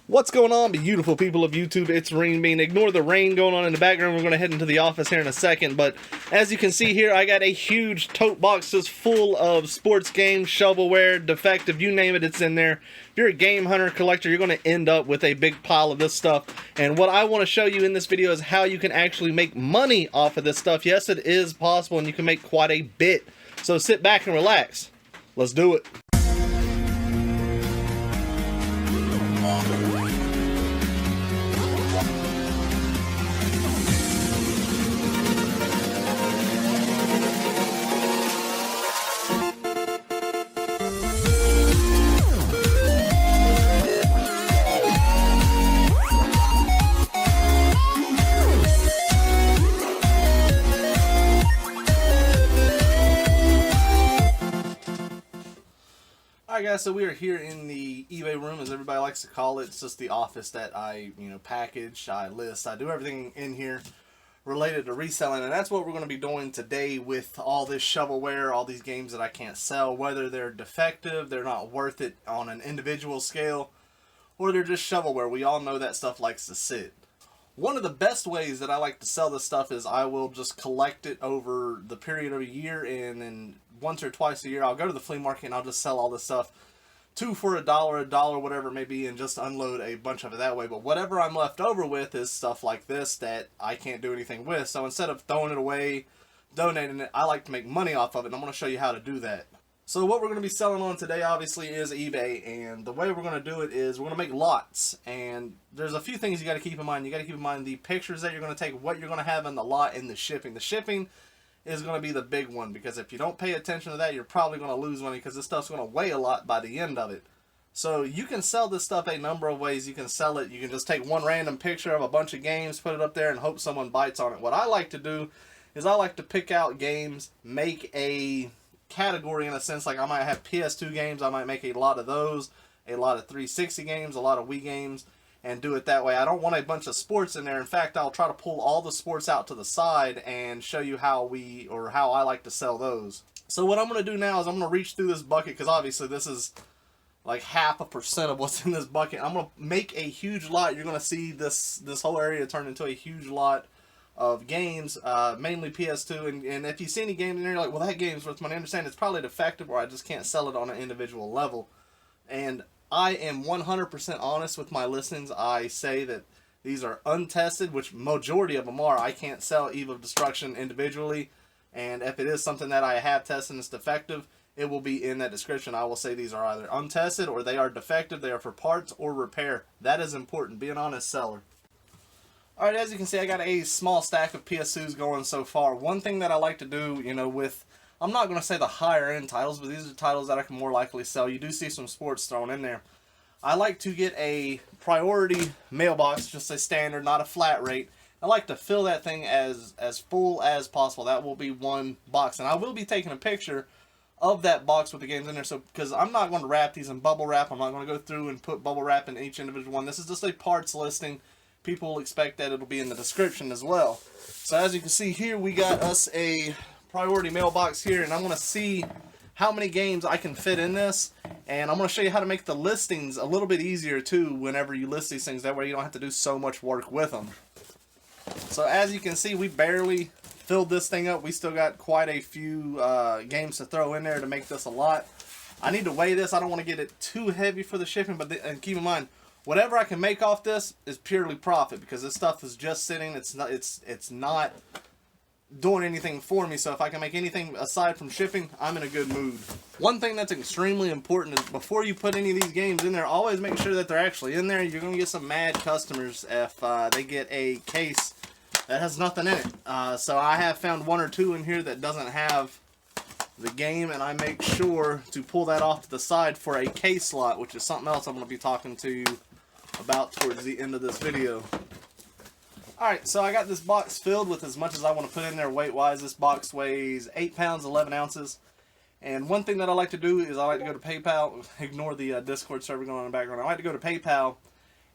What's going on, beautiful people of YouTube? It's Renebean. Ignore the rain going on in the background. We're going to head into the office here in a second. But as you can see here, I got a huge tote box just full of sports games, shovelware, defective, you name it, it's in there. If you're a game hunter, collector, you're going to end up with a big pile of this stuff. And what I want to show you in this video is how you can actually make money off of this stuff. Yes, it is possible, and you can make quite a bit. So sit back and relax. Let's do it. Alright guys, so we are here in the eBay room, as everybody likes to call it. It's just the office that I, package, I list, I do everything in here related to reselling, and that's what we're going to be doing today with all this shovelware, all these games that I can't sell, whether they're defective, they're not worth it on an individual scale, or they're just shovelware. We all know that stuff likes to sit. One of the best ways that I like to sell this stuff is I will just collect it over the period of a year, and then once or twice a year I'll go to the flea market and I'll just sell all this stuff, two for $1, whatever it may be, and just unload a bunch of it that way. But whatever I'm left over with is stuff like this that I can't do anything with. So instead of throwing it away, donating it, I like to make money off of it, and I'm going to show you how to do that. So what we're going to be selling on today obviously is eBay, and the way we're going to do it is we're going to make lots. And there's a few things you got to keep in mind. You got to keep in mind the pictures that you're going to take, what you're going to have in the lot, and the shipping. The shipping is going to be the big one, because if you don't pay attention to that, you're probably going to lose money, because this stuff's going to weigh a lot by the end of it. So you can sell this stuff a number of ways. You can sell it, you can just take one random picture of a bunch of games, put it up there, and hope someone bites on it. What I like to do is I like to pick out games, make a category in a sense. Like I might have PS2 games, I might make a lot of those, a lot of 360 games, a lot of Wii games, and do it that way. I don't want a bunch of sports in there. In fact, I'll try to pull all the sports out to the side and show you how I like to sell those. So what I'm going to do now is I'm going to reach through this bucket, because obviously this is like 0.5% of what's in this bucket. I'm going to make a huge lot. You're going to see this whole area turn into a huge lot of games, mainly PS2, and if you see any games in there, you're like, well, that game's worth money. I understand it's probably defective, or I just can't sell it on an individual level. And I am 100% honest with my listings. I say that these are untested, which majority of them are. I can't sell Eve of Destruction individually, and if it is something that I have tested and it's defective, it will be in that description. I will say these are either untested or they are defective. They are for parts or repair. That is important. Be an honest seller. Alright, as you can see, I got a small stack of PS2s going so far. One thing that I like to do, with, I'm not going to say the higher end titles, but these are titles that I can more likely sell. You do see some sports thrown in there. I like to get a priority mailbox, just a standard, not a flat rate. I like to fill that thing as full as possible. That will be one box, and I will be taking a picture of that box with the games in there, so because I'm not going to wrap these in bubble wrap. I'm not going to go through and put bubble wrap in each individual one. This is just a parts listing. People will expect that it'll be in the description as well. So as you can see here, we got us a priority mailbox here, and I'm going to see how many games I can fit in this, and I'm going to show you how to make the listings a little bit easier too whenever you list these things. That way you don't have to do so much work with them. So as you can see, we barely filled this thing up. We still got quite a few games to throw in there to make this a lot. I need to weigh this. I don't want to get it too heavy for the shipping, but and keep in mind, whatever I can make off this is purely profit, because this stuff is just sitting. It's not doing anything for me. So if I can make anything aside from shipping, I'm in a good mood. One thing that's extremely important is before you put any of these games in there, always make sure that they're actually in there. You're going to get some mad customers if they get a case that has nothing in it. So I have found one or two in here that doesn't have the game, and I make sure to pull that off to the side for a case slot, which is something else I'm going to be talking to you about towards the end of this video. Alright, so I got this box filled with as much as I want to put in there weight-wise. This box weighs 8 pounds, 11 ounces. And one thing that I like to do is I like to go to PayPal. Ignore the Discord server going on in the background. I like to go to PayPal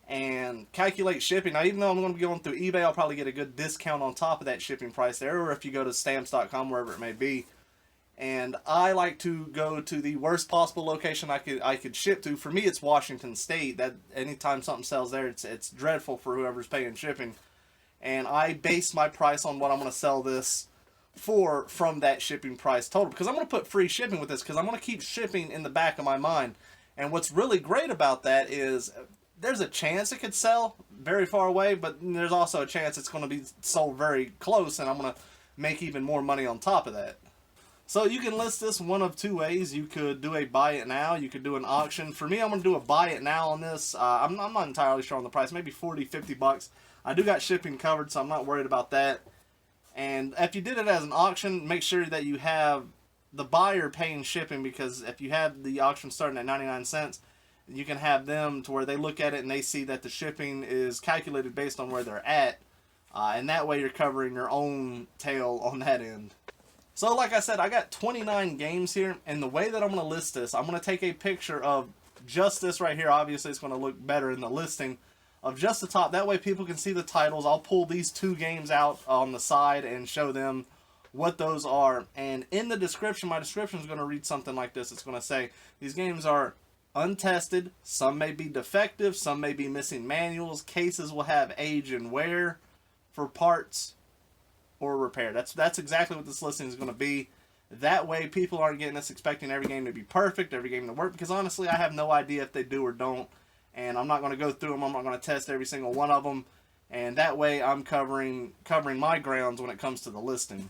and calculate shipping. Now, even though I'm going to be going through eBay, I'll probably get a good discount on top of that shipping price there, or if you go to stamps.com, wherever it may be. And I like to go to the worst possible location I could ship to. For me, it's Washington State. That anytime something sells there, it's dreadful for whoever's paying shipping. And I base my price on what I'm going to sell this for from that shipping price total. Because I'm going to put free shipping with this, because I'm going to keep shipping in the back of my mind. And what's really great about that is there's a chance it could sell very far away, but there's also a chance it's going to be sold very close, and I'm going to make even more money on top of that. So you can list this one of two ways. You could do a buy it now. You could do an auction. For me, I'm going to do a buy it now on this. I'm not entirely sure on the price. Maybe 40, 50 bucks. I do got shipping covered, so I'm not worried about that. And if you did it as an auction, make sure that you have the buyer paying shipping, because if you have the auction starting at 99 cents, you can have them to where they look at it and they see that the shipping is calculated based on where they're at. And that way you're covering your own tail on that end. So like I said, I got 29 games here, and the way that I'm going to list this, I'm going to take a picture of just this right here. Obviously, it's going to look better in the listing of just the top. That way people can see the titles. I'll pull these two games out on the side and show them what those are. And in the description, my description is going to read something like this. It's going to say, these games are untested. Some may be defective. Some may be missing manuals. Cases will have age and wear for parts or repair. That's exactly what this listing is going to be. That way people aren't getting this expecting every game to be perfect, every game to work, because honestly I have no idea if they do or don't, and I'm not going to go through them. I'm not going to test every single one of them, and that way I'm covering my grounds when it comes to the listing.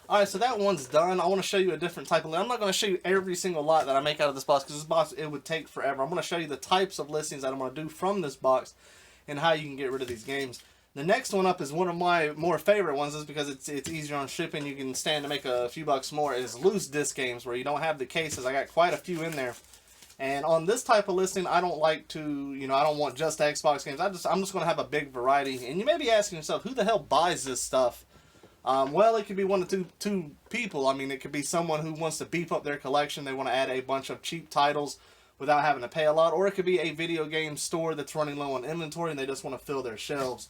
Alright, so that one's done. I want to show you a different type of list. I'm not going to show you every single lot that I make out of this box, because this box, it would take forever. I'm going to show you the types of listings that I'm going to do from this box and how you can get rid of these games. The next one up is one of my more favorite ones, is because it's easier on shipping. You can stand to make a few bucks more. Is loose disc games, where you don't have the cases. I got quite a few in there. And on this type of listing, I don't like to, I don't want just Xbox games. I'm just going to have a big variety. And you may be asking yourself, who the hell buys this stuff? Well, it could be one of two people. I mean, it could be someone who wants to beef up their collection. They want to add a bunch of cheap titles without having to pay a lot. Or it could be a video game store that's running low on inventory and they just want to fill their shelves.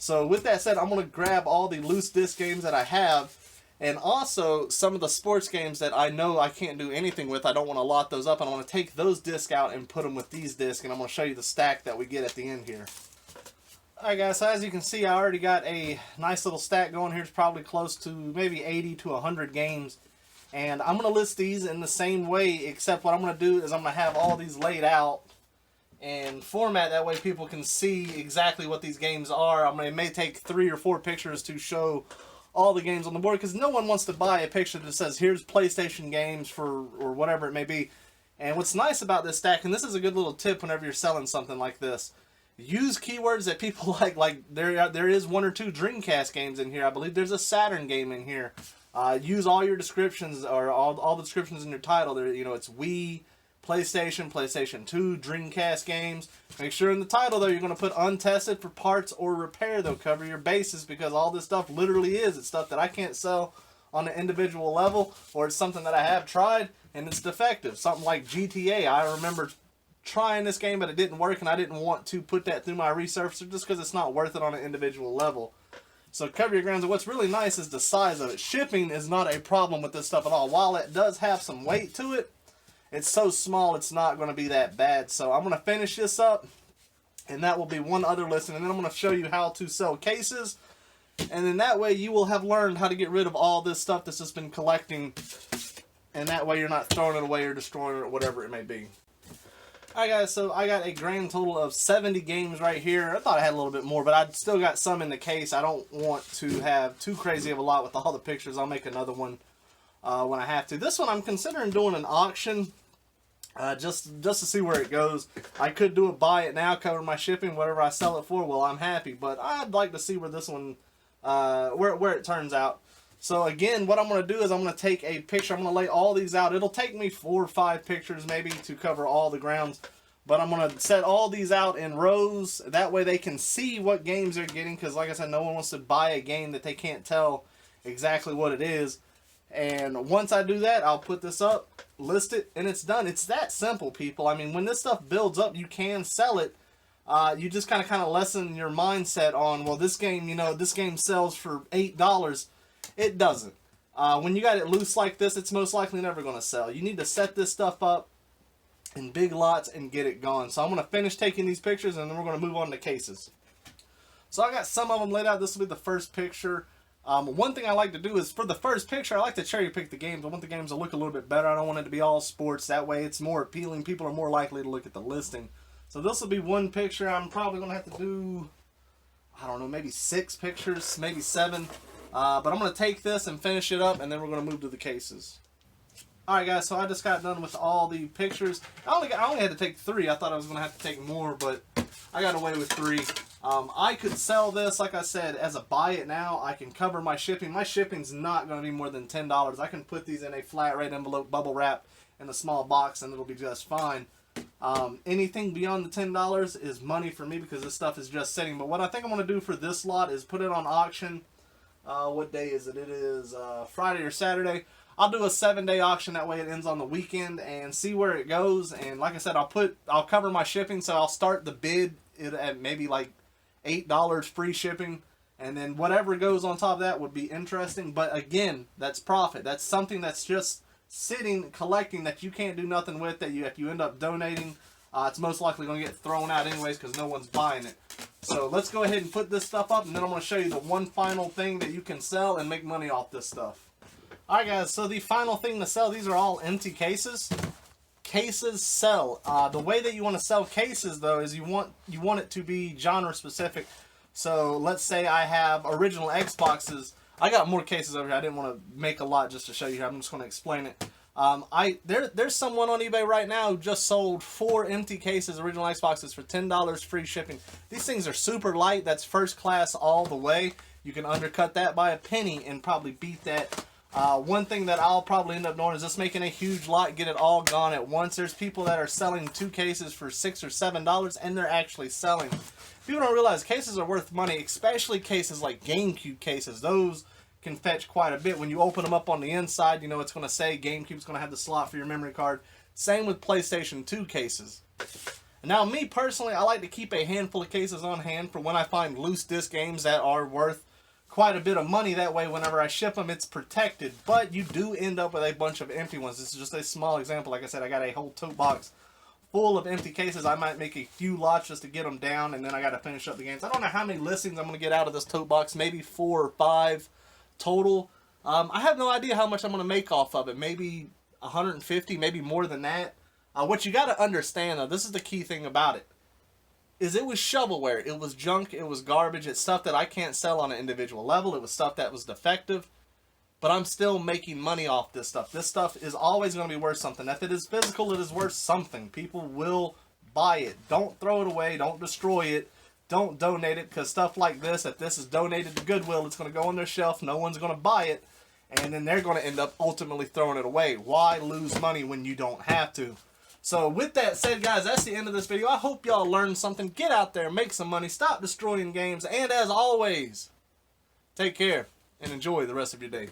So with that said, I'm going to grab all the loose disc games that I have, and also some of the sports games that I know I can't do anything with. I don't want to lot those up, and I want to take those discs out and put them with these discs, and I'm going to show you the stack that we get at the end here. Alright guys, so as you can see, I already got a nice little stack going here. It's probably close to maybe 80 to 100 games, and I'm going to list these in the same way, except what I'm going to do is I'm going to have all these laid out and format, that way people can see exactly what these games are. It may take 3 or 4 pictures to show all the games on the board, because no one wants to buy a picture that says here's PlayStation games for, or whatever it may be. And what's nice about this stack, and this is a good little tip whenever you're selling something like this, use keywords that people like there is 1 or 2 Dreamcast games in here. I believe there's a Saturn game in here. Use all your descriptions, or all the descriptions in your title. There, it's Wii, PlayStation, PlayStation 2, Dreamcast games. Make sure in the title, though, you're going to put untested for parts or repair. They'll cover your bases, because all this stuff literally it's stuff that I can't sell on an individual level, or it's something that I have tried and it's defective. Something like GTA. I remember trying this game, but it didn't work, and I didn't want to put that through my resurfacer just because it's not worth it on an individual level. So cover your grounds. And what's really nice is the size of it. Shipping is not a problem with this stuff at all. While it does have some weight to it, it's so small it's not going to be that bad. So I'm going to finish this up, and that will be one other listing. And then I'm going to show you how to sell cases. And then that way you will have learned how to get rid of all this stuff that's just been collecting. And that way you're not throwing it away or destroying it or whatever it may be. Alright guys, so I got a grand total of 70 games right here. I thought I had a little bit more, but I still got some in the case. I don't want to have too crazy of a lot with all the pictures. I'll make another one when I have to. This one I'm considering doing an auction, just to see where it goes. I could do a buy it now, cover my shipping, whatever I sell it for, well, I'm happy. But I'd like to see where this one, where it turns out. So again, what I'm going to do is I'm going to take a picture. I'm going to lay all these out. It'll take me 4 or 5 pictures maybe to cover all the grounds. But I'm going to set all these out in rows. That way they can see what games they're getting. Because like I said, no one wants to buy a game that they can't tell exactly what it is. And once I do that, I'll put this up, list it, and it's done. It's that simple, people. I mean, when this stuff builds up, you can sell it. You just kind of lessen your mindset on, well, this game, this game sells for $8. It doesn't. When you got it loose like this, it's most likely never going to sell. You need to set this stuff up in big lots and get it gone. So I'm going to finish taking these pictures and then we're going to move on to cases. So I got some of them laid out. This will be the first picture. One thing I like to do is for the first picture, I like to cherry pick the games. I want the games to look a little bit better. I don't want it to be all sports. That way it's more appealing. People are more likely to look at the listing. So this will be one picture. I'm probably going to have to do, I don't know, maybe 6 pictures, maybe 7. But I'm going to take this and finish it up, and then we're going to move to the cases. Alright guys, so I just got done with all the pictures. I only had to take 3. I thought I was going to have to take more, but I got away with 3. I could sell this, like I said, as a buy it now. I can cover my shipping. My shipping's not going to be more than $10. I can put these in a flat rate envelope, bubble wrap, in a small box, and it'll be just fine. Anything beyond the $10 is money for me because this stuff is just sitting. But what I think I'm going to do for this lot is put it on auction. What day is it? It is Friday or Saturday. I'll do a 7-day auction. That way it ends on the weekend and see where it goes. And like I said, I'll cover my shipping. So I'll start the bid at maybe like $8 free shipping. And then whatever goes on top of that would be interesting. But again, that's profit. That's something that's just sitting, collecting, that you can't do nothing with, that if you end up donating, it's most likely going to get thrown out anyways because no one's buying it. So let's go ahead and put this stuff up, and then I'm going to show you the one final thing that you can sell and make money off this stuff. Alright guys, so the final thing to sell, these are all empty cases. Cases sell. The way that you want to sell cases though is you want it to be genre specific. So let's say I have original Xboxes. I got more cases over here. I didn't want to make a lot just to show you. I'm just going to explain it. There's someone on eBay right now who just sold 4 empty cases, original Xboxes, for $10 free shipping. These things are super light. That's first class all the way. You can undercut that by a penny and probably beat that. One thing that I'll probably end up doing is just making a huge lot, get it all gone at once. There's people that are selling 2 cases for $6 or $7, and they're actually selling. People don't realize cases are worth money, especially cases like GameCube cases. Those can fetch quite a bit. When you open them up on the inside, you know it's going to say GameCube's going to have the slot for your memory card. Same with PlayStation 2 cases. Now, me personally, I like to keep a handful of cases on hand for when I find loose disc games that are worth quite a bit of money. That way, whenever I ship them, it's protected. But you do end up with a bunch of empty ones. This is just a small example. Like I said, I got a whole tote box full of empty cases. I might make a few lots just to get them down, and then I got to finish up the games. I don't know how many listings I'm going to get out of this tote box. Maybe 4 or 5 total. I have no idea how much I'm going to make off of it. Maybe 150, maybe more than that. What you got to understand, though, this is the key thing about it, is it was shovelware. It was junk. It was garbage. It's stuff that I can't sell on an individual level. It was stuff that was defective. But I'm still making money off this stuff. This stuff is always going to be worth something. If it is physical, it is worth something. People will buy it. Don't throw it away. Don't destroy it. Don't donate it, because stuff like this, if this is donated to Goodwill, it's going to go on their shelf. No one's going to buy it. And then they're going to end up ultimately throwing it away. Why lose money when you don't have to? So with that said, guys, that's the end of this video. I hope y'all learned something. Get out there, make some money, stop destroying games, and as always, take care and enjoy the rest of your day.